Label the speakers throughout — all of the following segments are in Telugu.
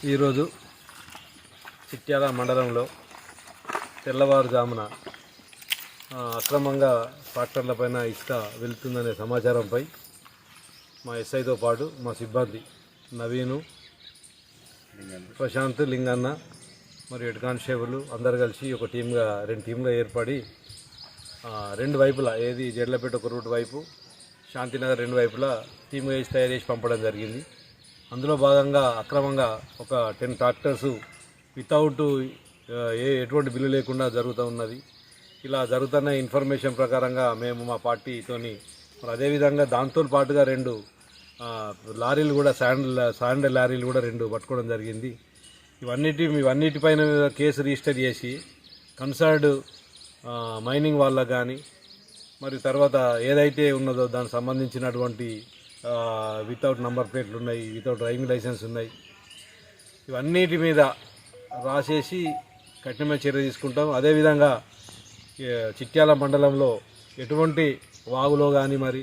Speaker 1: ఈరోజు చిట్యాల మండలంలో తెల్లవారుజామున అక్రమంగా ట్రాక్టర్లపైన ఇసుక వెళ్తుందనే సమాచారంపై మా ఎస్ఐతో పాటు మా సిబ్బంది నవీను, ప్రశాంత్, లింగన్న మరియు హెడ్ కానిస్టేబుల్ అందరు కలిసి ఒక టీమ్గా 2 టీంగా ఏర్పడి 2 వైపులా ఏది జడ్లపేట ఒక రూట్ వైపు, శాంతినగర్ 2 వైపులా టీమ్ వేసి తయారు చేసి పంపడం జరిగింది. అందులో భాగంగా అక్రమంగా ఒక 10 ట్రాక్టర్స్ వితౌట్ ఎటువంటి బిల్లు లేకుండా జరుగుతూ ఉన్నది. ఇలా జరుగుతున్న ఇన్ఫర్మేషన్ ప్రకారంగా మేము మా పార్టీతోని మరి అదేవిధంగా దాంతో పాటుగా 2 లారీలు కూడా శాండ్ లారీలు కూడా 2 పట్టుకోవడం జరిగింది. ఇవన్నిటిపైన కేసు రిజిస్టర్ చేసి కన్సర్న్డ్ మైనింగ్ వాళ్ళకు కానీ మరి తర్వాత ఏదైతే ఉన్నదో దానికి సంబంధించినటువంటి వితౌట్ నంబర్ ప్లేట్లు ఉన్నాయి, వితౌట్ డ్రైవింగ్ లైసెన్స్ ఉన్నాయి, ఇవన్నిటి మీద రాసేసి కఠినమైన చర్య తీసుకుంటాం. అదేవిధంగా చిట్యాల మండలంలో ఎటువంటి వాగులో కానీ మరి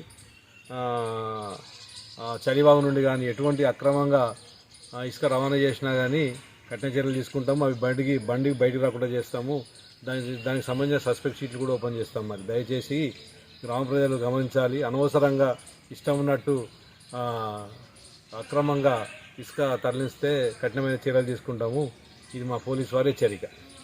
Speaker 1: చలివాగు నుండి కానీ ఎటువంటి అక్రమంగా ఇసుక రవాణా చేసినా కానీ కఠిన చర్యలు తీసుకుంటాము. అవి బండికి బయటకు రాకుండా చేస్తాము. దానికి సంబంధించిన సస్పెక్ట్ షీట్లు కూడా ఓపెన్ చేస్తాం. మరి దయచేసి గ్రామ ప్రజలు గమనించాలి. అనవసరంగా ఇష్టం ఉన్నట్టు అక్రమంగా ఇసుక తరలిస్తే కఠినమైన చర్యలు తీసుకుంటాము. ఇది మా పోలీసు వారి హెచ్చరిక.